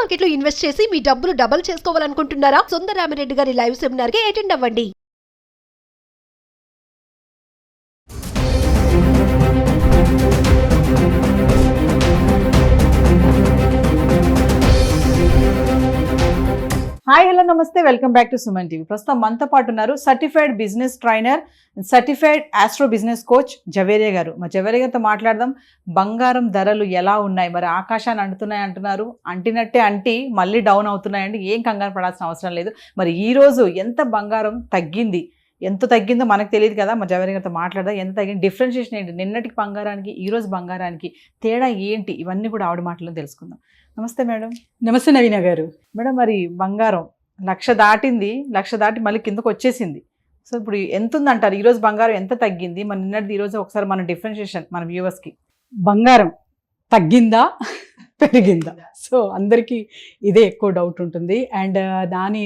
Market లో invest చేసి మీ డబ్బులు డబుల్ చేసుకోవాలనుకుంటున్నారా? సుందరరామిరెడ్డి గారి లైవ్ సెమినార్ కి అటెండ్ అవ్వండి. హాయ్ హలో నమస్తే, welcome back to Suman TV. ప్రస్తుతం మనతో పాటు ఉన్నారు certified business trainer, certified astro business coach Javeria గారు. మా జవేరియా గారితో మాట్లాడదాం. బంగారం ధరలు ఎలా ఉన్నాయి, మరి ఆకాశాన్ని అంటున్నాయి అంటున్నారు, అంటినట్టే అంటి మళ్ళీ డౌన్ అవుతున్నాయండి. ఏం కంగారు పడాల్సిన అవసరం లేదు. మరి ఈ రోజు ఎంత బంగారం తగ్గింది, ఎంత తగ్గిందో మనకు తెలియదు కదా. మా జవేరియా గారితో మాట్లాడదాం. ఎంత తగ్గింది, డిఫరెన్షియేషన్ ఏంటి, నిన్నటికి బంగారానికి ఈ రోజు బంగారానికి తేడా ఏంటి, ఇవన్నీ కూడా ఆవిడ మాటల్లో తెలుసుకుందాం. నమస్తే మేడం. నమస్తే నవీన గారు. మేడం, మరి బంగారం 1,00,000 దాటింది, 1,00,000 దాటి మళ్ళీ కిందకు వచ్చేసింది. సో ఇప్పుడు ఎంత ఉందంటారు, ఈరోజు బంగారం ఎంత తగ్గింది, మన నిన్నటిది ఈరోజు ఒకసారి మన డిఫరెన్షియేషన్ మన వ్యూవర్స్కి. బంగారం తగ్గిందా పెరిగిందా? సో అందరికీ ఇదే ఎక్కువ డౌట్ ఉంటుంది. అండ్ దాని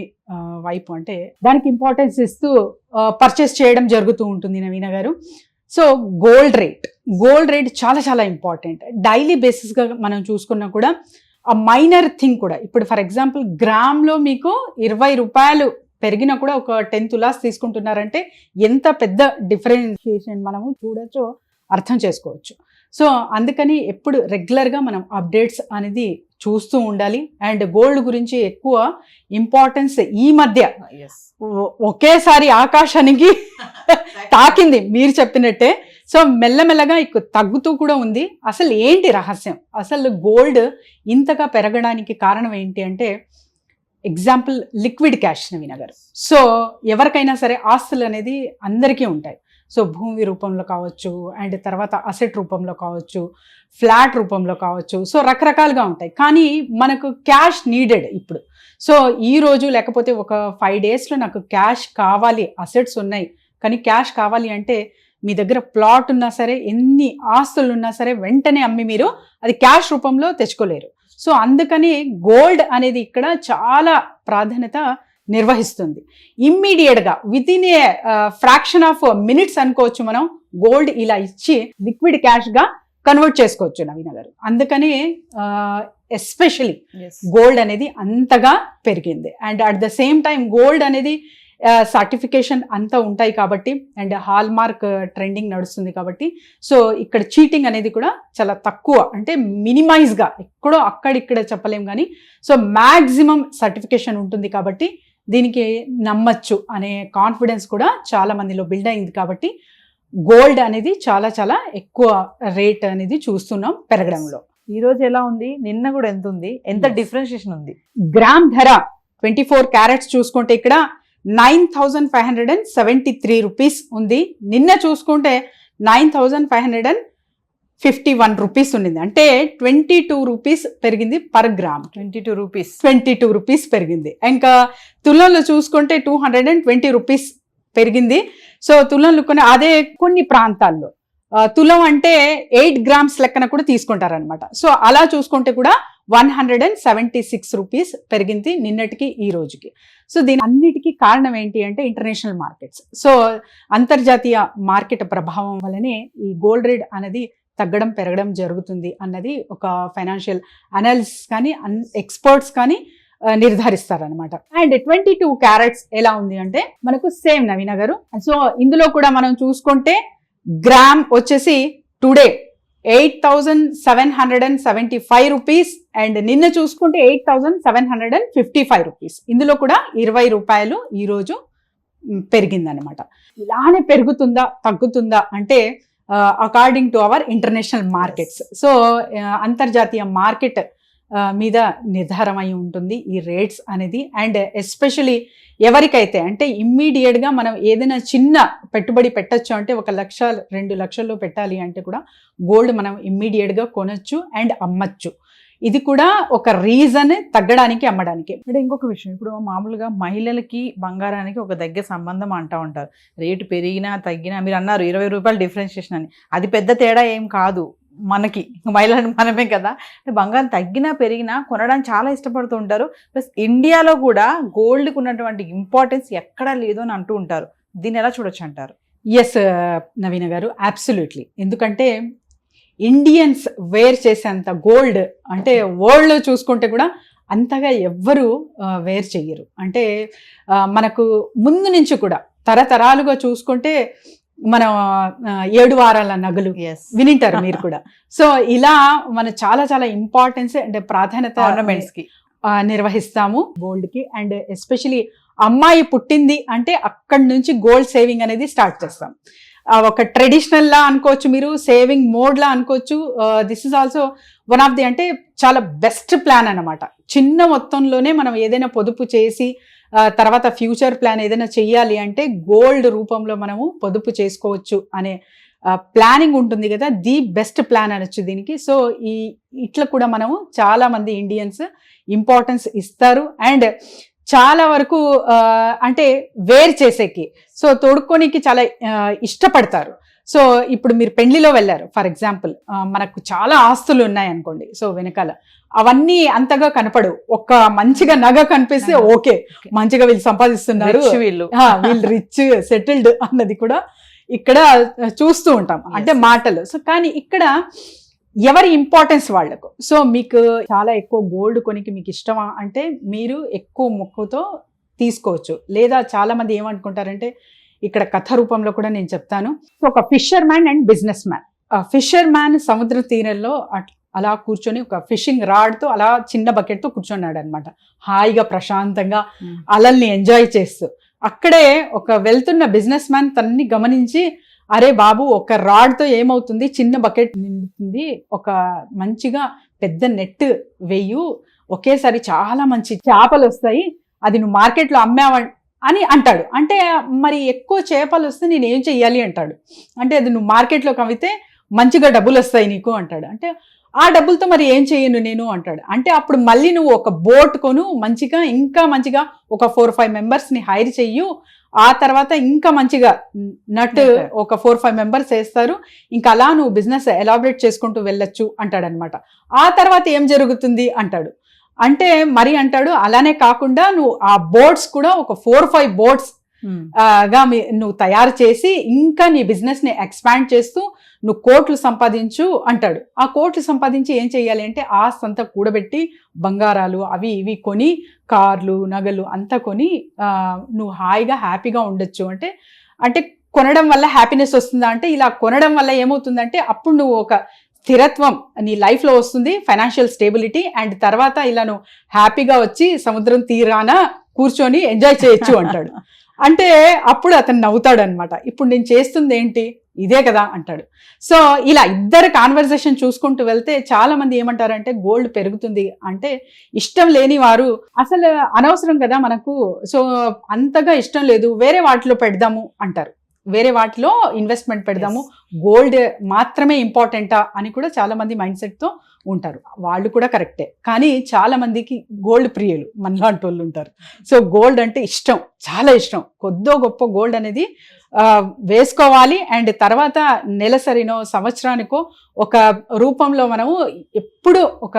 వైపు అంటే దానికి ఇంపార్టెన్స్ ఇస్తూ పర్చేస్ చేయడం జరుగుతూ ఉంటుంది నవీన గారు. సో గోల్డ్ రేట్ చాలా చాలా ఇంపార్టెంట్. డైలీ బేసిస్గా మనం చూసుకున్నా కూడా ఆ మైనర్ థింగ్ కూడా, ఇప్పుడు ఫర్ ఎగ్జాంపుల్ గ్రామ్లో మీకు 20 రూపాయలు పెరిగినా కూడా ఒక 10 తులాస్ తీసుకుంటున్నారంటే ఎంత పెద్ద డిఫరెన్షియేషన్ మనము చూడొచ్చో అర్థం చేసుకోవచ్చు. సో అందుకని ఎప్పుడు రెగ్యులర్గా మనం అప్డేట్స్ అనేది చూస్తూ ఉండాలి. అండ్ గోల్డ్ గురించి ఎక్కువ ఇంపార్టెన్స్ ఈ మధ్య ఒకేసారి ఆకాశానికి తాకింది మీరు చెప్పినట్టే. సో మెల్లమెల్లగా ఎక్కువ తగ్గుతూ కూడా ఉంది. అసలు ఏంటి రహస్యం, అసలు గోల్డ్ ఇంతగా పెరగడానికి కారణం ఏంటి అంటే ఎగ్జాంపుల్ లిక్విడ్ క్యాష్ నవీన గారు. సో ఎవరికైనా సరే ఆస్తులు అనేది అందరికీ ఉంటాయి. సో భూమి రూపంలో కావచ్చు, అండ్ తర్వాత అసెట్ రూపంలో కావచ్చు, ఫ్లాట్ రూపంలో కావచ్చు. సో రకరకాలుగా ఉంటాయి. కానీ మనకు క్యాష్ నీడెడ్ ఇప్పుడు. సో ఈ రోజు లేకపోతే ఒక 5 డేస్లో నాకు క్యాష్ కావాలి, అసెట్స్ ఉన్నాయి కానీ క్యాష్ కావాలి అంటే మీ దగ్గర ప్లాట్ ఉన్నా సరే, ఎన్ని ఆస్తులు ఉన్నా సరే వెంటనే అమ్మి మీరు అది క్యాష్ రూపంలో తెచ్చుకోలేరు. సో అందుకని గోల్డ్ అనేది ఇక్కడ చాలా ప్రాధాన్యత నిర్వహిస్తుంది. ఇమ్మీడియట్గా with in a fraction of minutes అనుకోవచ్చు, మనం గోల్డ్ ఇలా ఇచ్చి లిక్విడ్ క్యాష్గా కన్వర్ట్ చేసుకోవచ్చు నవీన గారు. అందుకని ఎస్పెషలీ గోల్డ్ అనేది అంతగా పెరిగింది. And at the same time gold అనేది సర్టిఫికేషన్ అంతా ఉంటాయి కాబట్టి, అండ్ హాల్ మార్క్ ట్రెండింగ్ నడుస్తుంది కాబట్టి, సో ఇక్కడ చీటింగ్ అనేది కూడా చాలా తక్కువ, అంటే మినిమైజ్గా ఎక్కడో అక్కడిక్కడ చెప్పలేం కానీ సో మ్యాక్సిమం సర్టిఫికేషన్ ఉంటుంది కాబట్టి దీనికి నమ్మచ్చు అనే కాన్ఫిడెన్స్ కూడా చాలా మందిలో బిల్డ్ అయింది. కాబట్టి గోల్డ్ అనేది చాలా చాలా ఎక్కువ రేట్ అనేది చూస్తున్నాం పెరగడంలో. ఈ రోజు ఎలా ఉంది, నిన్న కూడా ఎంత ఉంది, ఎంత డిఫరెన్షియేషన్ ఉంది? గ్రామ్ ధర 24 క్యారెట్స్ చూసుకుంటే ఇక్కడ 9,573 రూపీస్ ఉంది. నిన్న చూసుకుంటే 9,551 రూపీస్ ఉండింది. అంటే 22 రూపీస్ పెరిగింది పర్ గ్రామ్. 22 రూపీస్ పెరిగింది. ఇంకా తులంలో చూసుకుంటే 220 రూపీస్ పెరిగింది. సో తులంలో అదే కొన్ని ప్రాంతాల్లో తులం అంటే 8 గ్రామ్స్ లెక్కన కూడా తీసుకుంటారనమాట. సో అలా చూసుకుంటే కూడా 176 రూపీస్ పెరిగింది నిన్నటికి ఈ రోజుకి. సో దీని అన్నిటికీ కారణం ఏంటి అంటే ఇంటర్నేషనల్ మార్కెట్స్. సో అంతర్జాతీయ మార్కెట్ ప్రభావం వల్లనే ఈ గోల్డ్ రేట్ అనేది తగ్గడం పెరగడం జరుగుతుంది అన్నది ఒక ఫైనాన్షియల్ అనాలిసిస్ కానీ ఎక్స్పర్ట్స్ కానీ నిర్ధారిస్తారనమాట. అండ్ 22 క్యారెట్స్ ఎలా ఉంది అంటే మనకు సేమ్ నవీన గారు. సో ఇందులో కూడా మనం చూసుకుంటే గ్రామ్ వచ్చేసి టుడే 8,775 రూపీస్ అండ్ నిన్న చూసుకుంటే 8,755 రూపీస్. ఇందులో కూడా 20 రూపాయలు ఈరోజు పెరిగిందనమాట. ఇలానే పెరుగుతుందా తగ్గుతుందా అంటే according to our international markets. So అంతర్జాతీయ మార్కెట్ మీద నిర్ధారం అయి ఉంటుంది ఈ రేట్స్ అనేది. అండ్ ఎస్పెషలీ ఎవరికైతే అంటే ఇమ్మీడియట్గా మనం ఏదైనా చిన్న పెట్టుబడి పెట్టచ్చు అంటే 1,00,000 2 లక్షల్లో పెట్టాలి అంటే కూడా గోల్డ్ మనం ఇమ్మీడియట్గా కొనొచ్చు అండ్ అమ్మచ్చు. ఇది కూడా ఒక రీజన్ తగ్గడానికి అమ్మడానికి. అంటే ఇంకొక విషయం, ఇప్పుడు మామూలుగా మహిళలకి బంగారానికి ఒక దగ్గర సంబంధం అంటూ ఉంటారు. రేటు పెరిగినా తగ్గినా, మీరు అన్నారు 20 రూపాయలు డిఫరెన్షియేషన్ అని, అది పెద్ద తేడా ఏం కాదు మనకి, మహిళలు మనమే కదా. బంగారం తగ్గినా పెరిగినా కొనడానికి చాలా ఇష్టపడుతూ ఉంటారు. ప్లస్ ఇండియాలో కూడా గోల్డ్కి ఉన్నటువంటి ఇంపార్టెన్స్ ఎక్కడా లేదు అని అంటూ ఉంటారు. దీన్ని ఎలా చూడొచ్చు అంటారు? ఎస్ నవీన గారు, అబ్సల్యూట్లీ. ఎందుకంటే ఇండియన్స్ వేర్ చేసేంత గోల్డ్ అంటే వరల్డ్లో చూసుకుంటే కూడా అంతగా ఎవ్వరు వేర్ చెయ్యరు. అంటే మనకు ముందు నుంచి కూడా తరతరాలుగా చూసుకుంటే మనం 7 వారాల నగలు వినింటారు మీరు కూడా. సో ఇలా మన చాలా చాలా ఇంపార్టెన్స్ అంటే ప్రాధాన్యత ఆర్నమెంట్స్ కి నిర్వహిస్తాము గోల్డ్ కి. అండ్ ఎస్పెషలీ అమ్మాయి పుట్టింది అంటే అక్కడి నుంచి గోల్డ్ సేవింగ్ అనేది స్టార్ట్ చేస్తాం. ఒక ట్రెడిషనల్ లా అనుకోవచ్చు, మీరు సేవింగ్ మోడ్ లా అనుకోవచ్చు. This is also one of the అంటే చాలా బెస్ట్ ప్లాన్ అన్నమాట. చిన్న మొత్తంలోనే మనం ఏదైనా పొదుపు చేసి తర్వాత ఫ్యూచర్ ప్లాన్ ఏదైనా చెయ్యాలి అంటే గోల్డ్ రూపంలో మనము పొదుపు చేసుకోవచ్చు అనే ప్లానింగ్ ఉంటుంది కదా, ది బెస్ట్ ప్లాన్ అనొచ్చు దీనికి. సో ఇట్లా కూడా మనము చాలా మంది ఇండియన్స్ ఇంపార్టెన్స్ ఇస్తారు. అండ్ చాలా వరకు అంటే వేర్ చేసేకి సో తోడుకోనికి చాలా ఇష్టపడతారు. సో ఇప్పుడు మీరు పెళ్లిలో వెళ్ళారు ఫర్ ఎగ్జాంపుల్, మనకు చాలా ఆస్తులు ఉన్నాయి అనుకోండి, సో వెనకాల అవన్నీ అంతగా కనపడవు. ఒక మంచిగా నగ కనిపిస్తే ఓకే, మంచిగా వీళ్ళు సంపాదిస్తున్నారు, వీళ్ళు రిచ్ సెటిల్డ్ అన్నది కూడా ఇక్కడ చూస్తూ ఉంటాం, అంటే మాటలు. సో కానీ ఇక్కడ ఎవరి ఇంపార్టెన్స్ వాళ్లకు. సో మీకు చాలా ఎక్కువ గోల్డ్ కొనికి మీకు ఇష్టమా అంటే మీరు ఎక్కువ మొక్కుతో తీసుకోవచ్చు. లేదా చాలా మంది ఏమనుకుంటారంటే ఇక్కడ కథ రూపంలో కూడా నేను చెప్తాను. సో ఒక fissure man and business man. Fissure man సముద్ర తీరంలో అలా కూర్చొని ఒక ఫిషింగ్ రాడ్తో అలా చిన్న బకెట్తో కూర్చున్నాడు అనమాట, హాయిగా ప్రశాంతంగా అలల్ని ఎంజాయ్ చేస్తూ. అక్కడే ఒక వెళ్తున్న బిజినెస్ మ్యాన్ తనని గమనించి, అరే బాబు ఒక రాడ్తో ఏమవుతుంది, చిన్న బకెట్ నిండుతుంది, ఒక మంచిగా పెద్ద నెట్ వెయ్యు, ఒకేసారి చాలా మంచి చేపలు వస్తాయి, అది నువ్వు మార్కెట్లో అమ్మావ అని అంటాడు. అంటే మరి ఎక్కువ చేపలు వస్తే నేను ఏం చెయ్యాలి అంటాడు. అంటే అది నువ్వు మార్కెట్లోకి అమ్మితే మంచిగా డబ్బులు వస్తాయి నీకు అంటాడు. అంటే ఆ డబ్బులతో మరి ఏం చేయను నేను అంటాడు. అంటే అప్పుడు మళ్ళీ నువ్వు ఒక బోట్ కొను, మంచిగా ఇంకా మంచిగా ఒక 4-5 మెంబర్స్ని హైర్ చెయ్యు, ఆ తర్వాత ఇంకా మంచిగా నట్ ఒక 4-5 మెంబర్స్ వేస్తారు, ఇంకా అలా నువ్వు బిజినెస్ ఎలాబరేట్ చేసుకుంటూ వెళ్ళొచ్చు అంటాడు అనమాట. ఆ తర్వాత ఏం జరుగుతుంది అంటాడు. అంటే మరి అంటాడు అలానే కాకుండా నువ్వు ఆ బోట్స్ కూడా ఒక 4-5 బోట్స్ గా నువ్వు తయారు చేసి ఇంకా నీ బిజినెస్ ని ఎక్స్పాండ్ చేస్తూ నువ్వు కోట్లు సంపాదించు అంటాడు. ఆ కోట్లు సంపాదించి ఏం చెయ్యాలి అంటే ఆస్తి అంతా కూడబెట్టి బంగారాలు అవి ఇవి కొని, కార్లు నగలు అంతా కొని నువ్వు హాయిగా హ్యాపీగా ఉండొచ్చు. అంటే కొనడం వల్ల హ్యాపీనెస్ వస్తుందా అంటే ఇలా కొనడం వల్ల ఏమవుతుందంటే అప్పుడు నువ్వు ఒక స్థిరత్వం నీ లైఫ్లో వస్తుంది, ఫైనాన్షియల్ స్టేబిలిటీ. అండ్ తర్వాత ఇలా నువ్వు హ్యాపీగా వచ్చి సముద్రం తీరాన కూర్చొని ఎంజాయ్ చేయొచ్చు అంటాడు. అంటే అప్పుడు అతను నవ్వుతాడు అనమాట, ఇప్పుడు నేను చేస్తుంది ఏంటి ఇదే కదా అంటాడు. సో ఇలా ఇద్దరు కాన్వర్సేషన్ చూసుకుంటూ వెళ్తే చాలా మంది ఏమంటారంటే గోల్డ్ పెరుగుతుంది అంటే ఇష్టం లేని వారు అసలు అనవసరం కదా మనకు, సో అంతగా ఇష్టం లేదు వేరే వాటిలో పెడదాము అంటారు, వేరే వాటిలో ఇన్వెస్ట్మెంట్ పెడదాము, గోల్డ్ మాత్రమే ఇంపార్టెంటా అని కూడా చాలా మంది మైండ్ సెట్తో ఉంటారు. వాళ్ళు కూడా కరెక్టే, కానీ చాలా మందికి గోల్డ్ ప్రియులు మనలాంటి వాళ్ళు ఉంటారు. సో గోల్డ్ అంటే ఇష్టం, చాలా ఇష్టం, కొద్దో గొప్ప గోల్డ్ అనేది వేసుకోవాలి. అండ్ తర్వాత నెలసరినో సంవత్సరానికో ఒక రూపంలో మనము ఎప్పుడు ఒక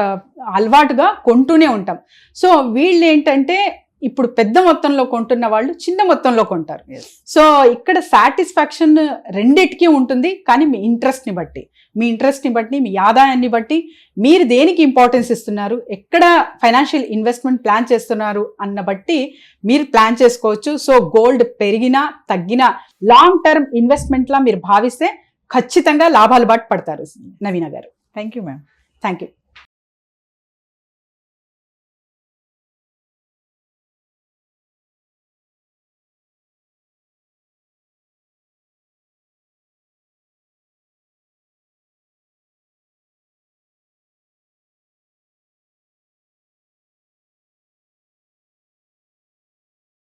అలవాటుగా కొంటూనే ఉంటాం. సో వీళ్ళు ఏంటంటే ఇప్పుడు పెద్ద మొత్తంలో కొంటున్న వాళ్ళు చిన్న మొత్తంలో కొంటారు. సో ఇక్కడ సాటిస్ఫాక్షన్ రెండిటికీ ఉంటుంది, కానీ మీ ఇంట్రెస్ట్ని బట్టి మీ ఆదాయాన్ని బట్టి మీరు దేనికి ఇంపార్టెన్స్ ఇస్తున్నారు, ఎక్కడ ఫైనాన్షియల్ ఇన్వెస్ట్మెంట్ ప్లాన్ చేస్తున్నారు అన్న బట్టి మీరు ప్లాన్ చేసుకోవచ్చు. సో గోల్డ్ పెరిగినా తగ్గినా లాంగ్ టర్మ్ ఇన్వెస్ట్మెంట్లా మీరు భావిస్తే ఖచ్చితంగా లాభాలు బాట పడతారు. నవీన గారు, thank you ma'am. Thank you.